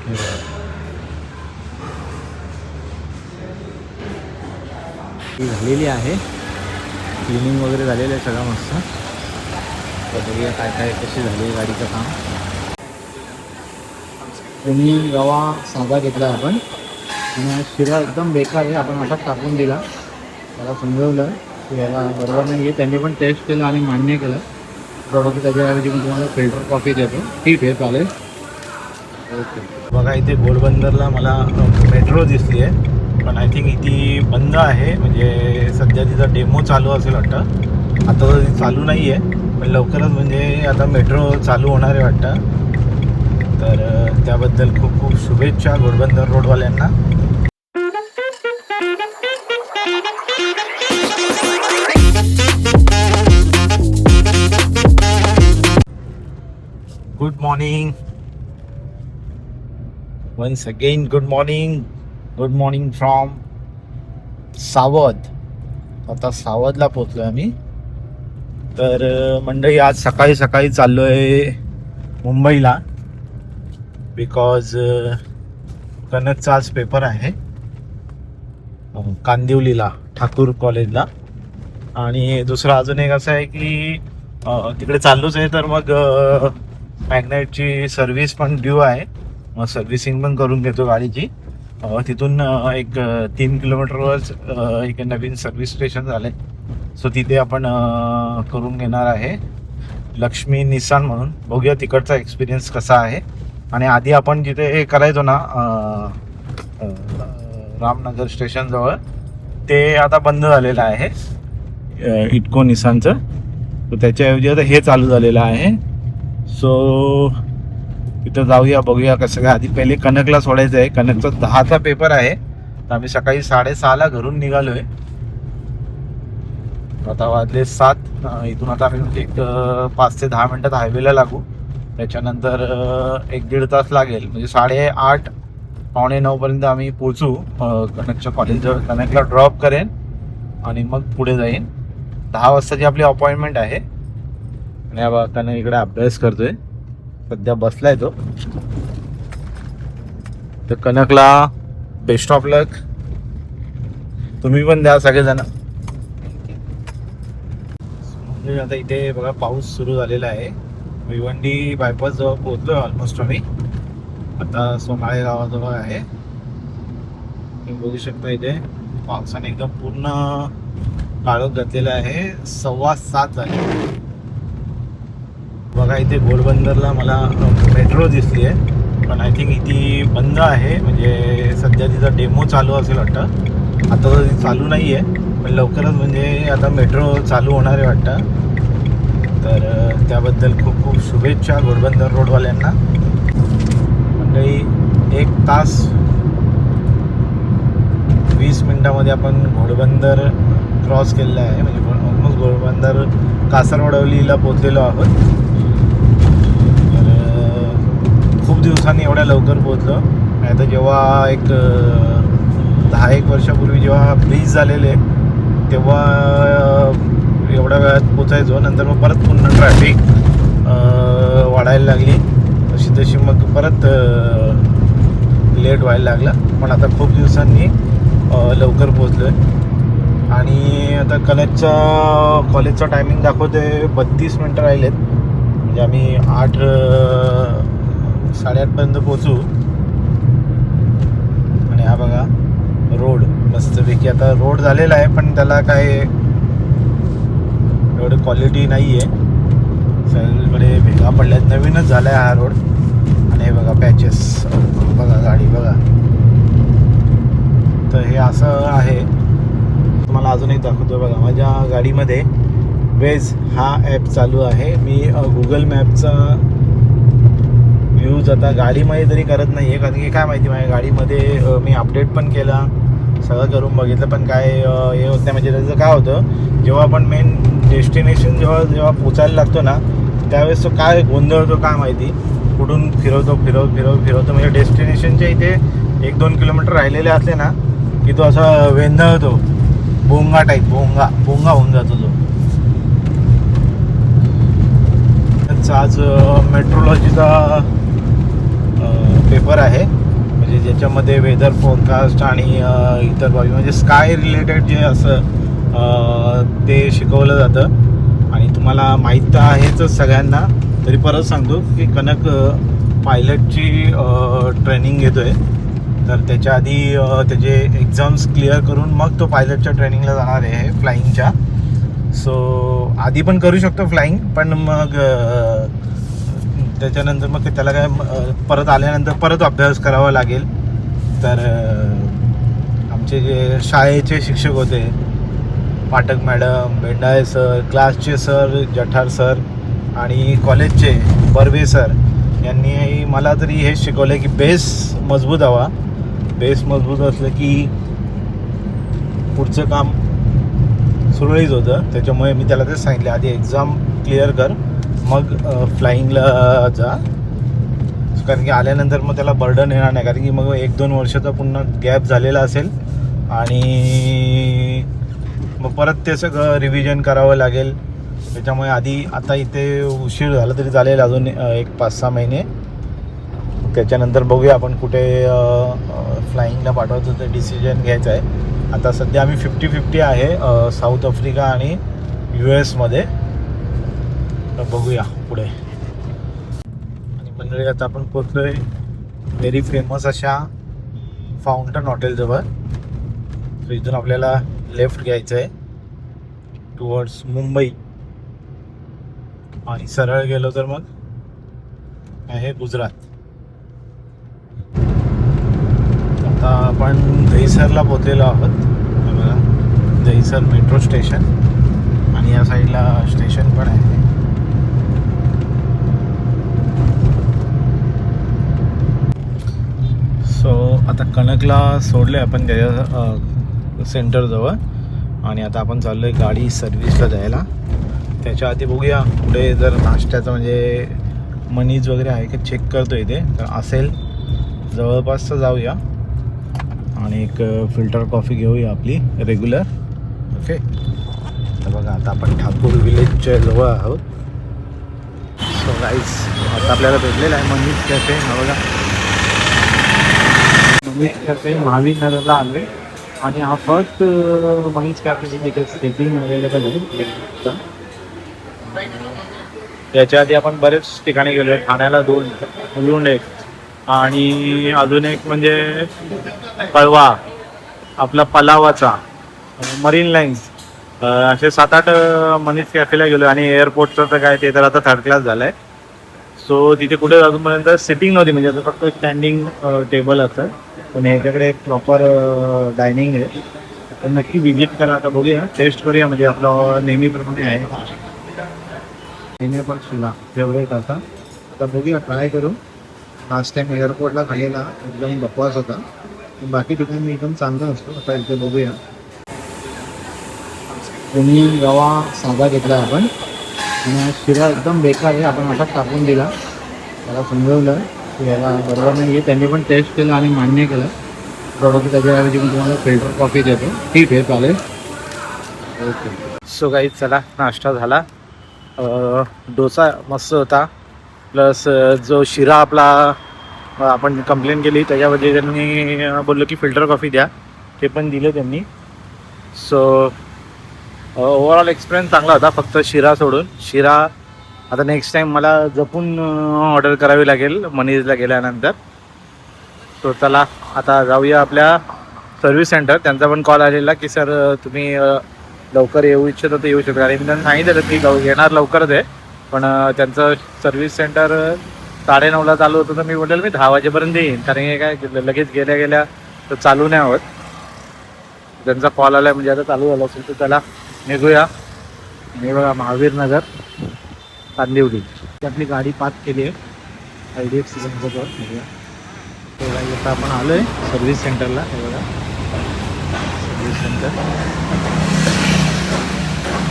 ही झालेली आहे, क्लिनिंग वगैरे झालेलं आहे सगळं मस्त. तर बघूया काय काय कशी झाली गाडीचं काम. तुम्ही रवा साधा घेतला आपण आणि शिरा एकदम बेकार आहे, आपण असाच टाकून दिला. त्याला समजवलं की याला बरोबर नाही आहे, त्यांनी पण टेस्ट केलं आणि मान्य केलं. बरोबर त्याच्याऐवजी मी तुम्हाला फिल्टर कॉफी देतो. ठीक आहे, चालेल. ओके. बघा इथे घोडबंदरला मला मेट्रो दिसली आहे, पण आय थिंक इथे बंद आहे. म्हणजे सध्या तिचा डेमो चालू असेल वाटतं. आता तर ती चालू नाही आहे, पण लवकरच म्हणजे आता मेट्रो चालू होणार आहे वाटतं. तर त्याबद्दल खूप खूप शुभेच्छा घोडबंदर रोडवाल्यांना. Good morning once again. Good morning from Savadh. आता सावधला पोचलो आहे आम्ही. तर मंडळी आज सकाळी सकाळी चाललो आहे मुंबईला, बिकॉज कनकचा आज पेपर आहे कांदिवलीला ठाकूर कॉलेजला. आणि दुसरं अजून एक असं आहे की तिकडे चाललोच आहे, तर मग मॅग्नेटची सर्व्हिस पण ड्यू आहे. मग सर्व्हिसिंग पण करून घेतो गाडीची. तिथून एक 3 किलोमीटरवर एक नवीन सर्व्हिस स्टेशन झाले, सो तिथे आपण करून घेणार आहे. लक्ष्मी निसान म्हणून. बघूया तिकडचा एक्सपिरियन्स कसा आहे. आणि आधी आपण जिथे हे करायचो ना रामनगर स्टेशनजवळ, ते आता बंद झालेलं आहे इटको निसानचं. तर त्याच्याऐवजी आता हे चालू झालेलं आहे. सो तिथं जाऊया, बघूया कसं काय. आधी पहिले कनकला सोडायचं आहे. कनकचा 10चा पेपर आहे, तर आम्ही सकाळी 6:30ला घरून निघालो आहे. आता वाजले 7. इथून आता आम्ही एक 5 ते 10 मिनटात हायवेला लागू. त्याच्यानंतर 1-1.5 तास लागेल, म्हणजे 8:30 पावणे 9पर्यंत आम्ही पोचू कनकच्या कॉलेजजवळ. कनकला ड्रॉप करेन आणि मग पुढे जाईन. 10 वाजताची आपली अपॉइंटमेंट आहे. आणि हा कनक इकडे अभ्यास करतोय, सध्या बसलाय तो. तर कनकला बेस्ट ऑफ लक. तुम्ही पण द्या सगळेजण. आता इथे बघा पाऊस सुरू झालेला आहे. भिवंडी बायपास जवळ पोहोचलो ऑलमोस्ट आम्ही. आता सोनाळे गावाजवळ आहे. तुम्ही बघू शकता इथे पावसाने एकदम पूर्ण काळोख घातलेलं आहे. 7:15 झाले. बघा इथे घोडबंदरला मला मेट्रो दिसली आहे, पण आय थिंक इथे बंद आहे. म्हणजे सध्या तिचा डेमो चालू असेल वाटतं. आता तर ती चालू नाही आहे, पण लवकरच म्हणजे आता मेट्रो चालू होणार आहे वाटतं. तर त्याबद्दल खूप खूप शुभेच्छा घोडबंदर रोडवाल्यांना. मंडळी 1 तास 20 मिनटामध्ये आपण घोडबंदर क्रॉस केलेलं आहे. म्हणजे ऑलमोस्ट घोडबंदर कासरवडवलीला पोचलेलो आहोत. खूप दिवसांनी एवढ्या लवकर पोचलो. आता जेव्हा एक 10-1 वर्षापूर्वी जेव्हा ब्रिज झालेले, तेव्हा एवढ्या वेळात पोचायचो. नंतर मग परत पुन्हा ट्रॅफिक वाढायला लागली, तशी मग परत लेट व्हायला लागला. पण आता खूप दिवसांनी लवकर पोचलो आहे. आणि आता कॉलेजचा टायमिंग दाखवते 32 मिनटं राहिलेत. म्हणजे आम्ही 8-8:30पर्यंत पोचू. आणि हा बघा रोड मस्तपैकी. आता रोड झालेला आहे, पण त्याला काय एवढी क्वालिटी नाही आहे. सगळीकडे भेगा पडल्यात. नवीनच झाला आहे हा रोड. आणि हे बघा पॅचेस, बघा गाडी बघा. तर हे असं आहे. तुम्हाला अजून एक दाखवतो बघा. माझ्या गाडीमध्ये वेज हा ॲप चालू आहे. मी गुगल मॅपचा यूज आता गाडीमध्ये तरी करत नाही आहे, कारण की काय माहिती माझ्या गाडीमध्ये मी अपडेट पण केला, सगळं करून बघितलं, पण काय हे होत नाही. म्हणजे त्याचं काय होतं, जेव्हा आपण मेन डेस्टिनेशन जेव्हा पोचायला लागतो ना, त्यावेळेस तो काय गोंधळतो काय माहिती. कुठून फिरवतो म्हणजे डेस्टिनेशनच्या इथे 1-2 किलोमीटर राहिलेले असले ना की तो असा वेंधळतो, भोंगा टाईप, भोंगा होऊन जातो तो. आज मेट्रोलॉजीचा पेपर आहे, म्हणजे ज्याच्यामध्ये वेदर फोरकास्ट आणि इतर बाबी म्हणजे स्काय रिलेटेड जे असं ते शिकवलं जातं. आणि तुम्हाला माहीत तर आहेच सगळ्यांना, तरी परत सांगतो की कनक पायलटची ट्रेनिंग घेतो आहे. तर त्याच्या आधी त्याचे एक्झाम्स क्लिअर करून मग तो पायलटच्या ट्रेनिंगला जाणार आहे फ्लाईंगच्या. सो आधी पण करू शकतो फ्लाईंग, पण मग त्याच्यानंतर मग त्याला काय परत आल्यानंतर परत अभ्यास करावा लागेल. तर आमचे जे शाळेचे शिक्षक होते, पाठक मॅडम, बेंडाळे सर, क्लासचे सर जठार सर आणि कॉलेजचे बर्वे सर, यांनी मला तरी हे शिकवलं की बेस मजबूत हवा. बेस मजबूत असलं की पुढचं काम सुरळीत होतं. त्याच्यामुळे मी त्याला तेच सांगितलं, आधी एक्झाम क्लिअर कर मग फ्लाईंगला जा, कारण की आल्यानंतर मग त्याला बर्डन येणार नाही, कारण की मग 1-2 वर्षाचा पुन्हा गॅप झालेला असेल आणि मग परत ते सगळं रिव्हिजन करावं लागेल. त्याच्यामुळे आधी आता इथे उशीर झाला तरी चालेल, अजून एक 5-6 महिने. त्याच्यानंतर बघूया आपण कुठे फ्लाईंगला पाठवायचं ते डिसिजन घ्यायचं आहे. आता सध्या आम्ही 50-50 आहे साऊथ आफ्रिका आणि US मध्ये. तर बघूया पुढे. आणि मंडळी आता आपण पोहोचलोय व्हेरी फेमस अशा फाउंटन हॉटेलजवळ. तर इथून आपल्याला लेफ्ट घ्यायचं आहे टुवर्ड्स मुंबई, आणि सरळ गेलो तर मग आहे गुजरात. आता आपण दहिसरला पोहोचलेलो आहोत. बघा, दहिसर मेट्रो स्टेशन, आणि या साईडला स्टेशन पण आहे. सो आता कनकला सोडले आपण त्याच्या सेंटरजवळ, आणि आता आपण चाललो आहे गाडी सर्व्हिसला द्यायला. त्याच्या आधी बघूया पुढे जर नाश्त्याचं म्हणजे मनीज वगैरे आहे की चेक करतो इथे, तर असेल जवळपास तर जाऊया आणि एक फिल्टर कॉफी घेऊया आपली रेग्युलर. ओके. तर बघा आता आपण ठाकूर विलेजच्या जवळ आहोत. सो गाईज आता आपल्याला भेटलेलं आहे मनीज कॅफे. हा बघा, मनीज कॅफे महावीर नगरला आलो, आणि हा फर्स्ट मनीज कॅफे तिथे स्टेटिंग अवेलेबल आहे. त्याच्या आधी आपण बरेच ठिकाणी गेलो आहे. ठाण्याला 2, मुलुंड 1, आणि अजून एक म्हणजे कळवा, आपला पलावाचा, मरीन लाईन्स, असे 7-8 मनीज कॅफेला गेलो. आणि एअरपोर्टचं तर काय ते तर आता 3rd क्लास झालं आहे. सो तिथे कुठे अजूनपर्यंत सिटिंग नव्हती, म्हणजे आता फक्त स्टँडिंग टेबल असतं, पण ह्याच्याकडे प्रॉपर डायनिंग आहे. तर नक्की विजिट करा. आता बघूया, टेस्ट करूया, म्हणजे आपलं नेहमीप्रमाणे आहे पण शिला फेवरेट आता. आता बघूया, ट्राय करू. लास्ट टाइम एअरपोर्टला खाल्लेला एकदम बकवास होता, बाकी ठिकाणी एकदम चांगला असतो. आता इथे बघूया. तुम्ही रवा साधा घेतला आपण, आणि शिरा एकदम बेकार आहे, आपण असाच टाकून दिला. त्याला समजवलं की याला बरोबर नाही आहे, त्यांनी पण टेस्ट केलं आणि मान्य केलं. बरोबर, त्याच्याऐवजी मी तुम्हाला फिल्टर कॉफी देतो. ठीक आहे, चालेल. ओके. सो गाईज चला, नाश्ता झाला. डोसा मस्त होता, प्लस जो शिरा आपला आपण कंप्लेंट केली त्याच्यामध्ये त्यांनी बोललो की फिल्टर कॉफी द्या, ते पण दिलं त्यांनी. सो ओव्हरऑल एक्सपिरियन्स चांगला होता, फक्त शिरा सोडून. शिरा आता नेक्स्ट टाईम मला जपून ऑर्डर करावी लागेल मनीजला गेल्यानंतर. सो चला आता जाऊया आपल्या सर्व्हिस सेंटर. त्यांचा पण कॉल आलेला की सर तुम्ही लवकर येऊ इच्छित तर येऊ शकता. आणि मी त्यांना सांगितलं की येणार लवकरच आहे, पण त्यांचं सर्व्हिस सेंटर 9:30ला चालू होतं, तर मी बोलेल मी 10 वाजेपर्यंत येईन, कारण हे काय लगेच गेल्या गेल्या तर चालू नाही होत. त्यांचा कॉल आला म्हणजे आता चालू झालं असेल, तर त्याला निघूया. मी बघा महावीर नगर कांदिवली आपली गाडी पार्क केली आहे IDFC बँकेजवळ. तेव्हा आता आपण आलो आहे सर्व्हिस सेंटरला. हे बघा सर्व्हिस सेंटर.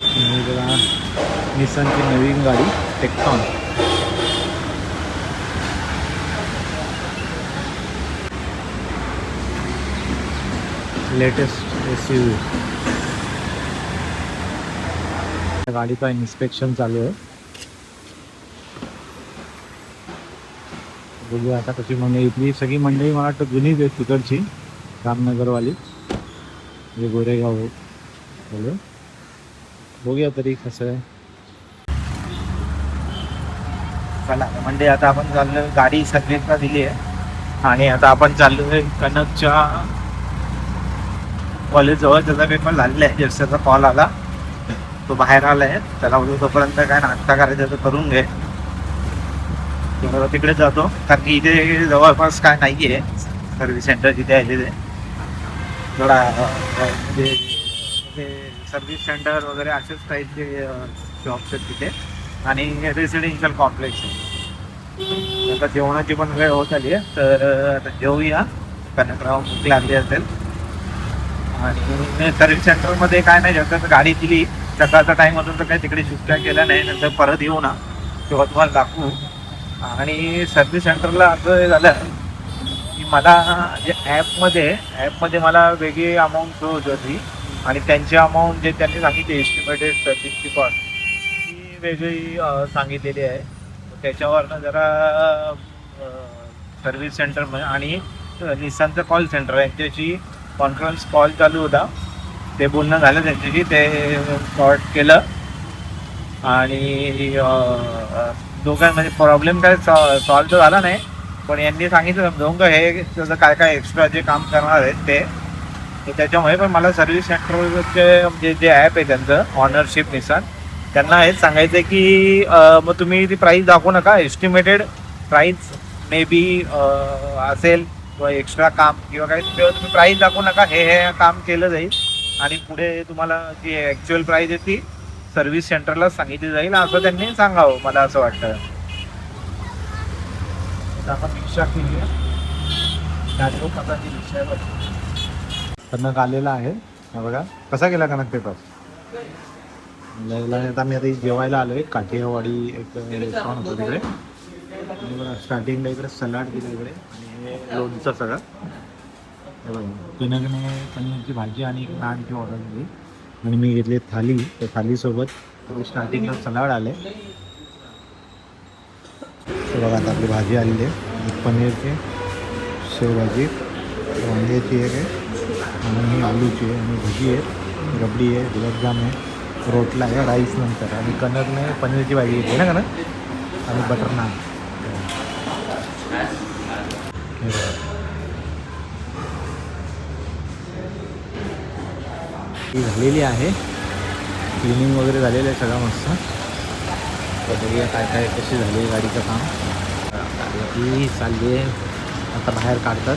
ही बघा निसानची नवीन गाडी टेक्टॉन. Latest SUV. गाडीचा इन्स्पेक्शन चालू आहे. बघूया आता कशी मंडळी, इथली सगळी मंडळी मला वाटतं जुनीच आहे तिकडची, रामनगरवाली म्हणजे गोरेगाव बोलू. बघूया तरी कसं आहे. चला म्हणजे आता आपण चाललो, गाडी सर्व्हिसला दिली आहे आणि आता आपण चाललो आहे कनकच्या कॉलेज जवळ. त्याचा पेपर झालेला आहे, जस्ट त्याचा कॉल आला, तो बाहेर आला आहे. त्याला बोलू तोपर्यंत काय नाश्ता करायचं तर करून घे. तिकडे जातो कारण की इथे जवळपास काय नाही आहे सर्व्हिस सेंटर जिथे आहे तिथे. थोडा म्हणजे सर्व्हिस सेंटर वगैरे असेच टाईपचे शॉप्स आहेत तिथे आणि रेसिडेन्शियल कॉम्प्लेक्स आहे. आता जेवणाची पण वेळ होत आली आहे, तर आता जेवूया, कनकराव भूक लागली असेल. आणि सर्व्हिस सेंटरमध्ये काय नाही, जसं गाडी दिली सकाळचा टाईम होता तर काही तिकडे सुट्ट्या केल्या नाही, नंतर परत येऊ ना तेव्हा तुम्हाला दाखवू. आणि सर्व्हिस सेंटरला असं झालं की मला जे ॲपमध्ये मला वेगळी अमाऊंट शो होती होती आणि त्यांची अमाऊंट जे त्यांनी सांगितली एस्टिमेटेड सर्व्हिसची कॉस्ट ती वेगळी सांगितलेली आहे. त्याच्यावरनं जरा सर्व्हिस सेंटर आणि निसानचं कॉल सेंटर यांच्याशी कॉन्फरन्स कॉल चालू होता, ते बोलणं झालं त्यांच्याशी, ते सॉर्ट केलं आणि दोघांमध्ये प्रॉब्लेम काय सॉल्व तर झाला नाही, पण यांनी सांगितलं समजावून का हे त्याचं काय काय एक्स्ट्रा जे काम करणार आहेत ते त्याच्यामुळे. पण मला सर्व्हिस सेंटरचे म्हणजे जे ॲप आहे त्यांचं ऑनरशिप निसान, त्यांना हेच सांगायचं आहे की मग तुम्ही ती प्राईस दाखवू नका, एस्टिमेटेड प्राईस मे बी असेल किंवा एक्स्ट्रा काम किंवा काही तुम्ही प्राईस दाखवू नका, हे काम केलं जाईल आणि पुढे तुम्हाला जी ॲक्च्युअल प्राईस आहे ती सर्व्हिस सेंटरला सांगितली जाईल असं त्यांनी सांगावं, मला असं वाटतं. आपण रिक्षा केली आहे, कनक आलेला आहे बघा. कसा गेला कनक पेपर? आता मी आता जेवायला आलो आहे, काठियावाडी एक रेस्टॉरंट होतं तिकडे. स्टार्टिंगला इकडे सलाड दिलं इकडे आणि लोणचं सगळं. कनकने पनीरची भाजी आणि एक नानची ऑर्डर दिली आणि मी घेतली थाली. त्या थालीसोबत स्टार्टिंगला सलाड आले. बघा आता आपली भाजी आलेली आहे, पनीरची, शेवभाजी, वांग्याची एक आहे आणि आलूची आहे आणि भजी आहे, रबडी आहे, गुलाबजाम आहे, रोटला आहे, राईस नंतर. आणि कनकने पनीरची भाजी घेतली ना कनक, आणि बटर नान. ही झालेली आहे, क्लिनिंग वगैरे झालेलं आहे सगळं मस्त. बघूया काय काय कशी झाली आहे गाडीचं काम. ती चालली आहे आता, बाहेर काढतात.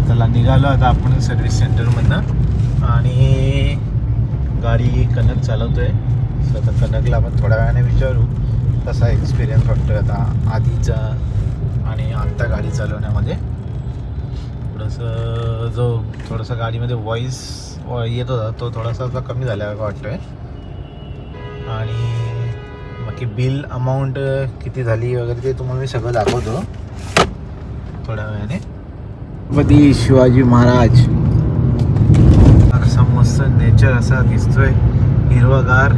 चला निघालो आता आपण सर्व्हिस सेंटरमधनं आणि गाडी कनक चालवतो आहे. आता कनकला आपण थोड्या वेळाने विचारू कसा एक्सपिरियन्स वाटतो आता आधीचा आणि आत्ता गाडी चालवण्यामध्ये. थोडंसं गाडीमध्ये व्हॉईस येत होता, तो थोडासा असा कमी झाल्यासारखं वाटतो आहे. आणि बाकी बिल अमाऊंट किती झाली वगैरे ते तुम्हाला मी सगळं दाखवतो थोड्या वेळाने. छत्रपती शिवाजी महाराज, असा मस्त नेचर असा दिसतोय, हिरवागार,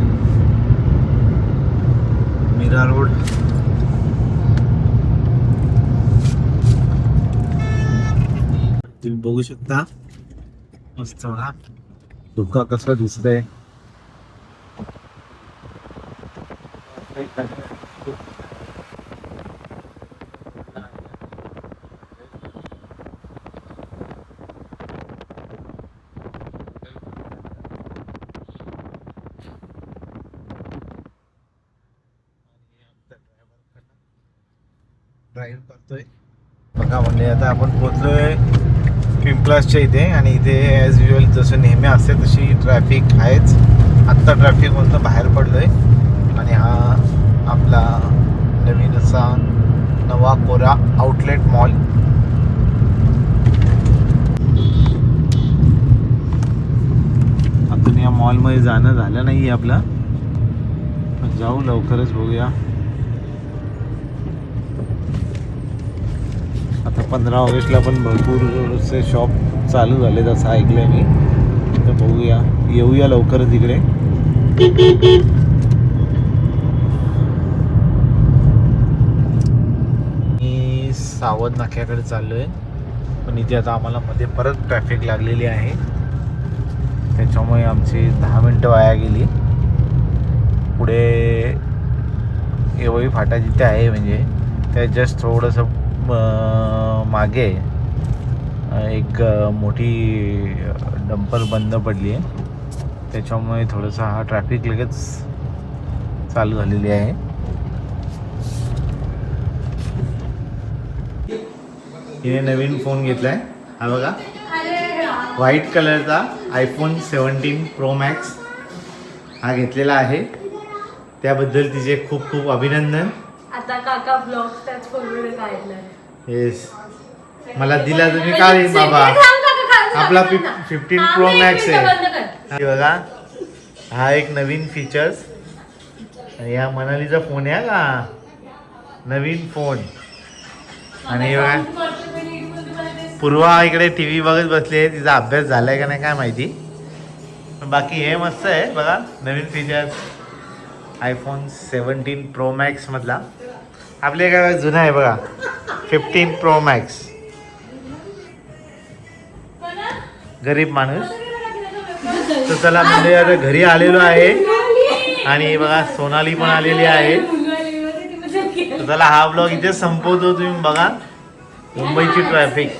मीरा रोड. तुम्ही बघू शकता मस्त बघा धुका कसं दिसतंय. ड्राईव्ह करतोय बघा. म्हणजे आता आपण पोहोचलोय पिंपलासच्या इथे आणि इथे ॲज युजल जसं नेहमी असते तशी ट्रॅफिक आहेच. आत्ता ट्रॅफिकमधून बाहेर पडलोय आणि हा आपला नवीन असा नवा कोरा आउटलेट मॉल. अजून या मॉलमध्ये जाणं झालं नाही आहे आपलं, पण जाऊ लवकरच, बघूया. आता 15 ऑगस्टला पण भरपूरसे शॉप चालू झाले असं ऐकलं आहे मी, तर बघूया, येऊया लवकरच इकडे. सावध नाक्याकडे चाललो आहे, पण इथे आता आम्हाला मध्ये परत ट्रॅफिक लागलेली आहे, त्याच्यामुळे आमची 10 मिनटं वाया गेली. पुढे येवई फाटा जिथे आहे म्हणजे त्या जस्ट थोडंसं मागे एक मोठी डंपर बंद पडली आहे, त्याच्यामुळे थोडंसं हा ट्रॅफिक लगेच चालू झालेली आहे. हिने नवीन फोन घेतला आहे, हा बघा, व्हाईट कलरचा iPhone 17 Pro Max हा घेतलेला आहे. त्याबद्दल तिचे खूप खूप अभिनंदन. आता काका ब्लॉग त्याच फोनमध्ये काढणार. येस, मला दिला तुम्ही का रे बाबा. आपला 15 Pro Max आहे. हे बघा, हा एक नवीन फीचर्स. या मनालीचा फोन आहे का, नवीन फोन. आणि बघा पूर्वा इकडे टी व्ही बघत बसली आहे, तिचा अभ्यास झालाय का नाही काय माहिती, पण बाकी हे मस्त आहे बघा. नवीन फीचर्स iPhone 17 Pro Max मधला. आपल्या काय जुना आहे बघा 15 Pro Max. गरीब माणूस. तर चला म्हणजे आता घरी आलेलो आहे आणि बघा सोनाली पण आलेली आहे. तर चला हा ब्लॉग इथे संपवतो. तुम्ही बघा मुंबईची ट्रॅफिक.